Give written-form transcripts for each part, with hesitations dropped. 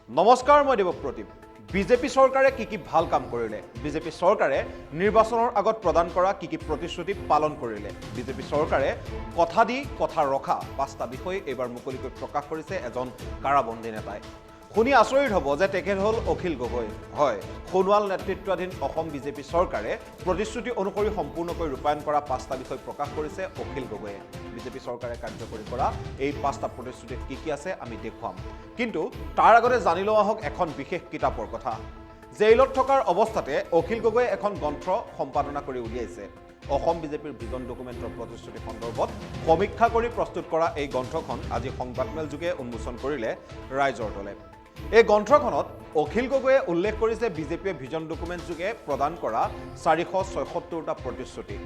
নমস্কাৰ মই দেৱপ্ৰতীপ বিজেপি চৰকাৰে কি ভাল কাম কৰিলে বিজেপি চৰকাৰে নিৰ্বাচনৰ আগত প্ৰদান কৰা কি প্ৰতিশ্ৰুতি পালন কৰিলে বিজেপি চৰকাৰে কথা দি কথা ৰখা পাঁচটা বিষয় এবাৰ মুকলিকৈ প্ৰকাশ কৰিছে এজন কাৰাবন্দী নেতাই শুনি আচৰিত হ'ব যে তেখেত হ'ল অখিল গগৈ হয় সোণোৱাল নেতৃত্বাধীন অসম বিজেপি চৰকাৰে প্ৰতিশ্ৰুতি অনুসৰি সম্পূৰ্ণকৈ ৰূপায়ণ কৰা পাঁচটা বিষয় প্ৰকাশ কৰিছে অখিল গগৈয়ে বিজেপি চৰকাৰে কাৰ্যকৰী কৰা এই পাঁচটা প্ৰতিশ্ৰুতিত কি আছে আমি দেখুৱাম কিন্তু তাৰ আগতে জানি লোৱা হওক এখন বিশেষ কিতাপৰ কথা জেইলত থকাৰ অৱস্থাতে অখিল গগৈয়ে এখন গ্ৰন্থ সম্পাদনা কৰি উলিয়াইছে অসম বিজেপিৰ ভিজন ডকুমেণ্টৰ প্ৰতিশ্ৰুতি সন্দৰ্ভত সমীক্ষা কৰি প্ৰস্তুত কৰা এই গ্ৰন্থখন আজি সংবাদমেল যোগে উন্মোচন কৰিলে ৰাইজৰ দলে এই গ্ৰন্থখনত অখিল গগৈয়ে উল্লেখ কৰিছে বিজেপিয়ে ভিজন ডকুমেণ্ট যোগে প্ৰদান কৰা 476টা প্ৰতিশ্ৰুতি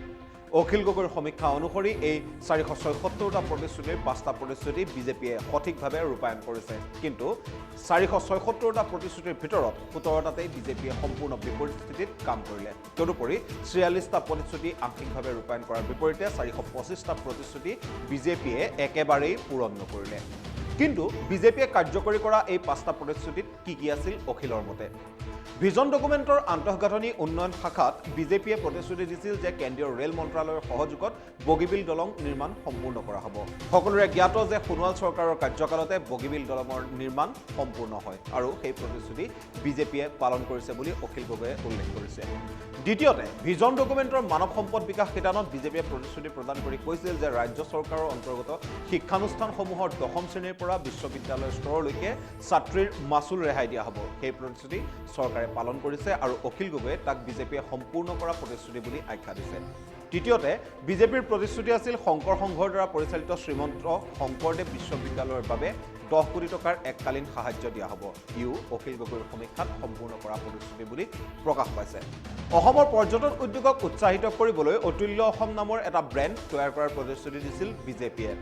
অখিল গগৈৰ সমীক্ষা অনুসৰি এই 476টা প্ৰতিশ্ৰুতিৰ 5টা প্ৰতিশ্ৰুতি বিজেপিয়ে সঠিকভাৱে ৰূপায়ণ কৰিছে কিন্তু 476টা প্ৰতিশ্ৰুতিৰ ভিতৰত 17টাতেই বিজেপিয়ে সম্পূৰ্ণ বিপৰীত স্থিতিত কাম কৰিলে তদুপৰি 46টা প্ৰতিশ্ৰুতি আংশিকভাৱে ৰূপায়ণ কৰাৰ বিপৰীতে 425টা প্ৰতিশ্ৰুতি বিজেপিয়ে একেবাৰেই পূৰণ নকৰিলে কিন্তু বিজেপিয়ে কাৰ্যকৰী কৰা এই পাঁচটা প্ৰতিশ্ৰুতিত কি আছিল অখিলৰ মতে ভিজন ডকুমেণ্টৰ আন্তঃগাঁথনি উন্নয়ন শাখাত বিজেপিয়ে প্ৰতিশ্ৰুতি দিছিল যে কেন্দ্ৰীয় ৰেল মন্ত্ৰালয়ৰ সহযোগত বগীবিল দলং নিৰ্মাণ সম্পূৰ্ণ কৰা হ'ব সকলোৰে জ্ঞাত যে সোণোৱাল চৰকাৰৰ কাৰ্যকালতে বগীবিল দলঙৰ নিৰ্মাণ সম্পূৰ্ণ হয় আৰু সেই প্ৰতিশ্ৰুতি বিজেপিয়ে পালন কৰিছে বুলি অখিল গগৈয়ে উল্লেখ কৰিছে দ্বিতীয়তে ভিজন ডকুমেণ্টৰ মানৱ সম্পদ বিকাশ শিতানত বিজেপিয়ে প্ৰতিশ্ৰুতি প্ৰদান কৰি কৈছিল যে ৰাজ্য চৰকাৰৰ অন্তৰ্গত শিক্ষানুষ্ঠানসমূহৰ দশম শ্ৰেণীৰ পৰা বিশ্ববিদ্যালয়ৰ স্তৰলৈকে ছাত্ৰীৰ মাচুল ৰেহাই দিয়া হ'ব সেই প্ৰতিশ্ৰুতি চৰকাৰে পালন কৰিছে আৰু অখিল গগৈয়ে তাক বিজেপিয়ে সম্পূৰ্ণ কৰা প্ৰতিশ্ৰুতি বুলি আখ্যা দিছে তৃতীয়তে বিজেপিৰ প্ৰতিশ্ৰুতি আছিল শংকৰ সংঘৰ দ্বাৰা পৰিচালিত শ্ৰীমন্ত শংকৰদেৱ বিশ্ববিদ্যালয়ৰ বাবে 10 কোটি টকাৰ এককালীন সাহায্য দিয়া হ'ব ইও অখিল গগৈৰ সমীক্ষাত সম্পূৰ্ণ কৰা প্ৰতিশ্ৰুতি বুলি প্ৰকাশ পাইছে অসমৰ পৰ্যটন উদ্যোগক উৎসাহিত কৰিবলৈ অতুল্য অসম নামৰ এটা ব্ৰেণ্ড তৈয়াৰ কৰাৰ প্ৰতিশ্ৰুতি দিছিল বিজেপিয়ে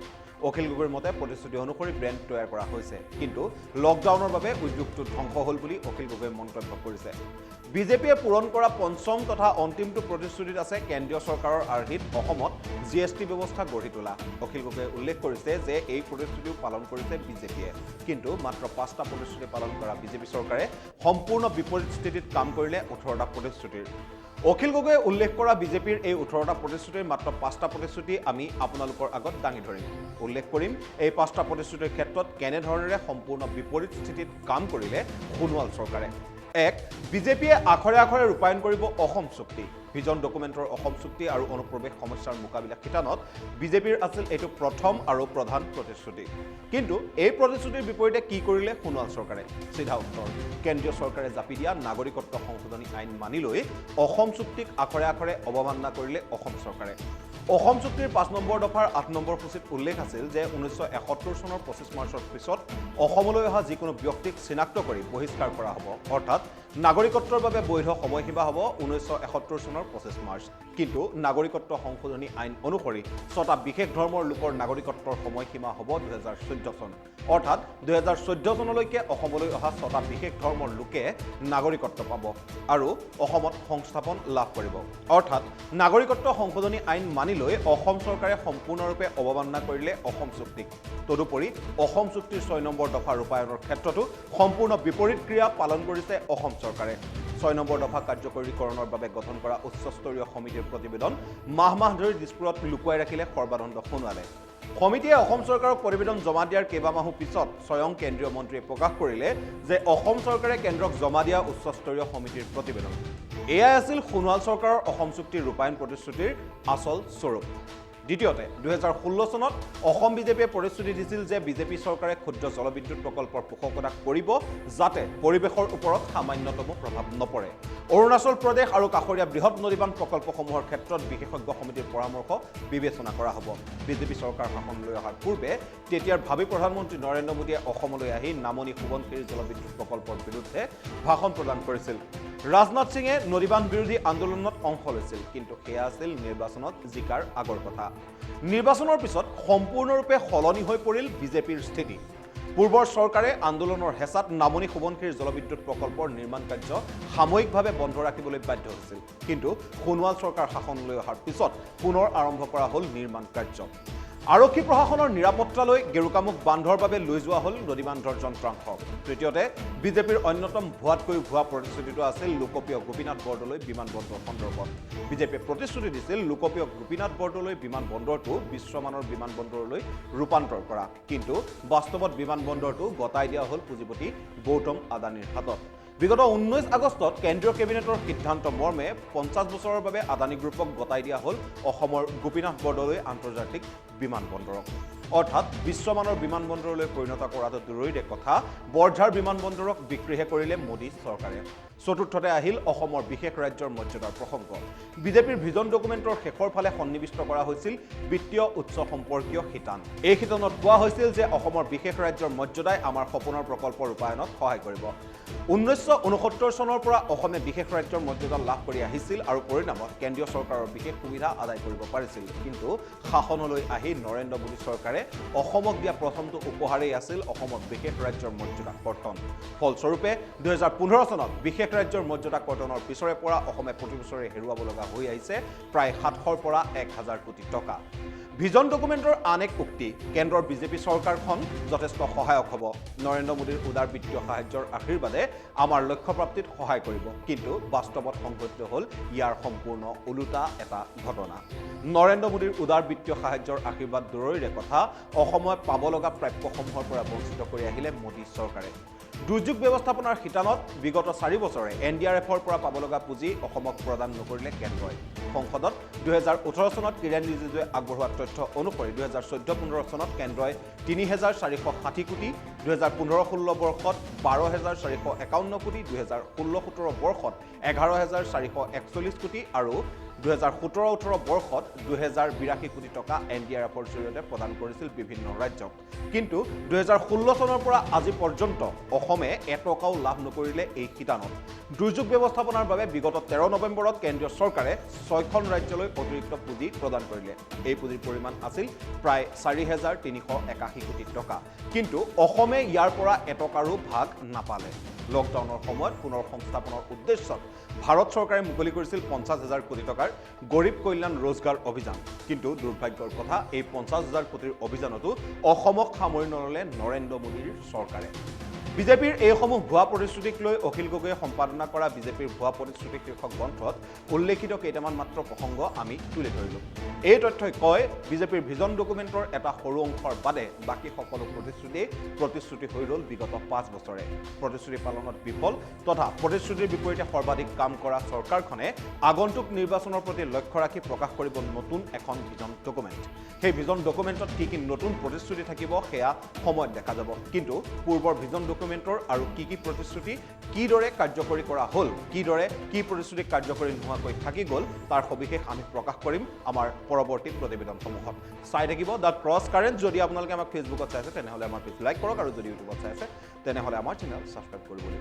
অখিল গগৈৰ মতে প্ৰতিশ্ৰুতি অনুসৰি ব্ৰেণ্ড তৈয়াৰ কৰা হৈছে কিন্তু লকডাউনৰ বাবে উদ্যোগটো ধ্বংস হ'ল বুলি অখিল গগৈয়ে মন্তব্য কৰিছে বিজেপিয়ে পূৰণ কৰা পঞ্চম তথা অন্তিমটো প্ৰতিশ্ৰুতিত আছে কেন্দ্ৰীয় চৰকাৰৰ আৰ্হিত অসমত জিএছটি ব্যৱস্থা গঢ়ি তোলা অখিল গগৈয়ে উল্লেখ কৰিছে যে এই প্ৰতিশ্ৰুতিও পালন কৰিছে বিজেপিয়ে কিন্তু মাত্ৰ 5টা প্ৰতিশ্ৰুতি পালন কৰা বিজেপি চৰকাৰে সম্পূৰ্ণ বিপৰীত স্থিতিত কাম কৰিলে 18টা প্ৰতিশ্ৰুতিৰ অখিল গগৈয়ে উল্লেখ কৰা বিজেপিৰ এই 18টা প্ৰতিশ্ৰুতিৰ মাত্ৰ 5টা প্ৰতিশ্ৰুতি আমি আপোনালোকৰ আগত দাঙি ধৰিম উল্লেখ কৰিম এই 5টা প্ৰতিশ্ৰুতিৰ ক্ষেত্ৰত কেনেধৰণেৰে সম্পূৰ্ণ বিপৰীত স্থিতিত কাম কৰিলে সোণোৱাল চৰকাৰে এক বিজেপিয়ে আখৰে আখৰে ৰূপায়ণ কৰিব অসম চুক্তি ভিজন ডকুমেণ্টৰ অসম চুক্তি আৰু অনুপ্ৰৱেশ সমস্যাৰ মোকাবিলা শিতানত বিজেপিৰ আছিল এইটো প্ৰথম আৰু প্ৰধান প্ৰতিশ্ৰুতি কিন্তু এই প্ৰতিশ্ৰুতিৰ বিপৰীতে কি কৰিলে সোণোৱাল চৰকাৰে চিধা উত্তৰ কেন্দ্ৰীয় চৰকাৰে জাপি দিয়া নাগৰিকত্ব সংশোধনী আইন মানি লৈ অসম চুক্তিক আখৰে আখৰে অৱমাননা কৰিলে অসম চৰকাৰে অসম চুক্তিৰ 5 নম্বৰ দফাৰ 8 নম্বৰ সূচীত উল্লেখ আছিল যে 1971 চনৰ 25 মাৰ্চৰ পিছত অসমলৈ অহা যিকোনো ব্যক্তিক চিনাক্ত কৰি বহিষ্কাৰ কৰা হ'ব অৰ্থাৎ নাগৰিকত্বৰ বাবে বৈধ সময়সীমা হ'ব 1971 চনৰ 25 মাৰ্চ কিন্তু নাগৰিকত্ব সংশোধনী আইন অনুসৰি ছটা বিশেষ ধৰ্মৰ লোকৰ নাগৰিকত্বৰ সময়সীমা হ'ব 2014 চন অৰ্থাৎ 2014 চনলৈকে অসমলৈ অহা ছটা বিশেষ ধৰ্মৰ লোকে নাগৰিকত্ব পাব আৰু অসমত সংস্থাপন লাভ কৰিব অৰ্থাৎ নাগৰিকত্ব সংশোধনী আইন মানি লৈ অসম চৰকাৰে সম্পূৰ্ণৰূপে অৱমাননা কৰিলে অসম চুক্তিক তদুপৰি অসম চুক্তিৰ 6 নম্বৰ দফা ৰূপায়ণৰ ক্ষেত্ৰতো সম্পূৰ্ণ বিপৰীত ক্ৰিয়া পালন কৰিছে অসম চৰকাৰে 6 নম্বৰ দফা কাৰ্যকৰীকৰণৰ বাবে গঠন কৰা উচ্চস্তৰীয় সমিতিৰ প্ৰতিবেদন মাহ ধৰি দিছপুৰত লুকুৱাই ৰাখিলে সৰ্বানন্দ সোণোৱালে সমিতিয়ে অসম চৰকাৰক প্ৰতিবেদন জমা দিয়াৰ কেইবামাহো পিছত স্বয়ং কেন্দ্ৰীয় মন্ত্ৰীয়ে প্ৰকাশ কৰিলে যে অসম চৰকাৰে কেন্দ্ৰক জমা দিয়া উচ্চস্তৰীয় সমিতিৰ প্ৰতিবেদন এয়াই আছিল সোণোৱাল চৰকাৰৰ অসম চুক্তিৰ ৰূপায়ণ প্ৰতিশ্ৰুতিৰ আচল স্বৰূপ দ্বিতীয়তে 2016 চনত অসম বিজেপিয়ে প্ৰতিশ্ৰুতি দিছিল যে বিজেপি চৰকাৰে ক্ষুদ্ৰ জলবিদ্যুৎ প্ৰকল্পৰ পোষকতা কৰিব যাতে পৰিৱেশৰ ওপৰত সামান্যতম প্ৰভাৱ নপৰে অৰুণাচল প্ৰদেশ আৰু কাষৰীয়া বৃহৎ নদীবান্ধ প্ৰকল্পসমূহৰ ক্ষেত্ৰত বিশেষজ্ঞ সমিতিৰ পৰামৰ্শ বিবেচনা কৰা হ'ব বিজেপি চৰকাৰ শাসনলৈ অহাৰ পূৰ্বে তেতিয়াৰ ভাবি প্ৰধানমন্ত্ৰী নৰেন্দ্ৰ মোদীয়ে অসমলৈ আহি নামনি সোৱণশিৰি জলবিদ্যুৎ প্ৰকল্পৰ বিৰুদ্ধে ভাষণ প্ৰদান কৰিছিল ৰাজনাথ সিঙে নদীবান্ধ বিৰোধী আন্দোলনত অংশ লৈছিল কিন্তু সেয়া আছিল নিৰ্বাচনত জিকাৰ আগৰ কথা নিৰ্বাচনৰ পিছত সম্পূৰ্ণৰূপে সলনি হৈ পৰিল বিজেপিৰ স্থিতি পূৰ্বৰ চৰকাৰে আন্দোলনৰ হেঁচাত নামনি সোৱণশিৰি জলবিদ্যুৎ প্ৰকল্পৰ নিৰ্মাণ কাৰ্য সাময়িকভাৱে বন্ধ ৰাখিবলৈ বাধ্য হৈছিল কিন্তু সোণোৱাল চৰকাৰ শাসনলৈ অহাৰ পিছত পুনৰ আৰম্ভ কৰা হ'ল নিৰ্মাণ কাৰ্য আৰক্ষী প্ৰশাসনৰ নিৰাপত্তালৈ গেৰুকামুখ বান্ধৰ বাবে লৈ যোৱা হ'ল নদী বান্ধৰ যন্ত্ৰাংশ। তৃতীয়তে বিজেপিৰ অন্যতম ভুৱাতকৈ ভুৱা প্ৰতিশ্ৰুতিটো আছিল লোকপ্ৰিয় গোপীনাথ বৰদলৈ বিমানবন্দৰ সন্দৰ্ভত। বিজেপিয়ে প্ৰতিশ্ৰুতি দিছিল লোকপ্ৰিয় গোপীনাথ বৰদলৈ বিমানবন্দৰটো বিশ্বমানৰ বিমানবন্দৰলৈ ৰূপান্তৰ কৰা, কিন্তু বাস্তৱত বিমানবন্দৰটো গতাই দিয়া হ'ল পুঁজিপতি গৌতম আদানীৰ হাতত। বিগত 19 আগষ্টত কেন্দ্ৰীয় কেবিনেটৰ সিদ্ধান্ত মৰ্মে 50 বছৰৰ বাবে আদানী গ্ৰুপক গতাই দিয়া হ'ল অসমৰ গোপীনাথ বৰদলৈ আন্তৰ্জাতিক বিমানবন্দৰক। অৰ্থাৎ বিশ্বমানৰ বিমানবন্দৰলৈ পৰিণত কৰাটো দূৰৈৰে কথা, বৰঝাৰ বিমানবন্দৰক বিক্ৰীহে কৰিলে মোদী চৰকাৰে। চতুৰ্থতে আহিল অসমৰ বিশেষ ৰাজ্যৰ মৰ্যাদাৰ প্ৰসংগ। বিজেপিৰ ভিজন ডকুমেণ্টৰ শেষৰ ফালে সন্নিৱিষ্ট কৰা হৈছিল বিত্তীয় উৎস সম্পৰ্কীয় শিতান। এই শিতানত কোৱা হৈছিল যে অসমৰ বিশেষ ৰাজ্যৰ মৰ্যাদাই আমাৰ সপোনৰ প্ৰকল্প ৰূপায়ণত সহায় কৰিব। 1969 চনৰ পৰা অসমে বিশেষ ৰাজ্যৰ মৰ্যাদা লাভ কৰি আহিছিল আৰু পৰিণামত কেন্দ্ৰীয় চৰকাৰৰ বিশেষ সুবিধা আদায় কৰিব পাৰিছিল। কিন্তু শাসনলৈ আহি নৰেন্দ্ৰ মোদী চৰকাৰে অসমক দিয়া প্ৰথমটো উপহাৰেই আছিল অসমত বিশেষ ৰাজ্যৰ মৰ্যাদা কৰ্তন। ফলস্বৰূপে 2015 চনত বিশেষ ৰাজ্যৰ মৰ্যাদা কৰ্তনৰ পিছৰে পৰা অসমে প্ৰতি বছৰে হেৰুৱাব লগা হৈ আহিছে প্ৰায় 700ৰ পৰা 1000 কোটি টকা। ভিজন ডকুমেণ্টৰ আন এক উক্তি, কেন্দ্ৰৰ বিজেপি চৰকাৰখন যথেষ্ট সহায়ক হ'ব। নৰেন্দ্ৰ মোদীৰ উদাৰ বিত্তীয় সাহায্যৰ আশীৰ্বাদে আমাৰ লক্ষ্য প্ৰাপ্তিত সহায় কৰিব। কিন্তু বাস্তৱত সংঘটিত হ'ল ইয়াৰ সম্পূৰ্ণ ওলোটা এটা ঘটনা। নৰেন্দ্ৰ মোদীৰ উদাৰ বিত্তীয় সাহায্যৰ আশীৰ্বাদ দূৰৈৰে কথা, অসমে পাব লগা প্ৰাপ্যসমূহৰ পৰা বঞ্চিত কৰি আহিলে মোদী চৰকাৰে। দুৰ্যোগ ব্যৱস্থাপনাৰ শিতানত বিগত 4 বছৰে NDRFৰ পৰা পাব লগা পুঁজি অসমক প্ৰদান নকৰিলে কেন্দ্ৰই। সংসদত 2018 চনত কিৰেণ ৰিজিজুৱে আগবঢ়োৱা তথ্য অনুসৰি 2014-15 চনত কেন্দ্ৰই 3460 কোটি, 2015-16 বৰ্ষত 12451 কোটি, 2016-17 বৰ্ষত 11441 কোটি আৰু 2017-18 বৰ্ষত 2082 কোটি টকা NDRFৰ জৰিয়তে প্ৰদান কৰিছিল বিভিন্ন ৰাজ্যক। কিন্তু 2016 চনৰ পৰা আজি পৰ্যন্ত অসমে এটকাও লাভ নকৰিলে এই শিতানত। দুৰ্যোগ ব্যৱস্থাপনাৰ বাবে বিগত 13 নৱেম্বৰত কেন্দ্ৰীয় চৰকাৰে 6খন ৰাজ্যলৈ অতিৰিক্ত পুঁজি প্ৰদান কৰিলে। এই পুঁজিৰ পৰিমাণ আছিল প্ৰায় 4381 কোটি টকা। কিন্তু অসমে ইয়াৰ পৰা এটকাৰো ভাগ নাপালে। লকডাউনৰ সময়ত পুনৰ সংস্থাপনৰ উদ্দেশ্যত ভাৰত চৰকাৰে মুকলি কৰিছিল 50,000 কোটি টকাৰ গৰীব কল্যাণ ৰোজগাৰ অভিযান। কিন্তু দুৰ্ভাগ্যৰ কথা, এই 50,000 কোটিৰ অভিযানতো অসমক সামৰি নললে নৰেন্দ্ৰ মোদীৰ চৰকাৰে। বিজেপিৰ এইসমূহ ভুৱা প্ৰতিশ্ৰুতিক লৈ অখিল গগৈয়ে সম্পাদনা কৰা বিজেপিৰ ভুৱা প্ৰতিশ্ৰুতি শীৰ্ষক গ্ৰন্থত উল্লেখিত কেইটামান মাত্ৰ প্ৰসংগ আমি তুলি ধৰিলোঁ। এই তথ্যই কয় বিজেপিৰ ভিজন ডকুমেণ্টৰ এটা সৰু অংশৰ বাদে বাকী সকলো প্ৰতিশ্ৰুতি হৈ ৰ'ল বিগত 5 বছৰে। প্ৰতিশ্ৰুতি পালনত বিফল তথা প্ৰতিশ্ৰুতিৰ বিপৰীতে সৰ্বাধিক কাম কৰা চৰকাৰখনে আগন্তুক নিৰ্বাচনৰ প্ৰতি লক্ষ্য ৰাখি প্ৰকাশ কৰিব নতুন এখন ভিজন ডকুমেণ্ট। সেই ভিজন ডকুমেণ্টত কি নতুন প্ৰতিশ্ৰুতি থাকিব সেয়া সময়ত দেখা যাব। কিন্তু পূৰ্বৰ ভিজন ডকুমেণ্টৰ আৰু কি প্ৰতিশ্ৰুতি কিদৰে কাৰ্যকৰী কৰা হ'ল, কিদৰে কি প্ৰতিশ্ৰুতি কাৰ্যকৰী নোহোৱাকৈ থাকি গ'ল, তাৰ সবিশেষ আমি প্ৰকাশ কৰিম আমাৰ পৰৱৰ্তী প্ৰতিবেদনসমূহত। চাই থাকিব দ্য ক্ৰছ কাৰেণ্ট। যদি আপোনালোকে আমাক ফেচবুকত চাই আছে তেনেহ'লে আমাৰ পেজ লাইক কৰক আৰু যদি ইউটিউবত চাই আছে তেনেহ'লে আমাৰ চেনেল ছাবস্ক্ৰাইব কৰিবলৈ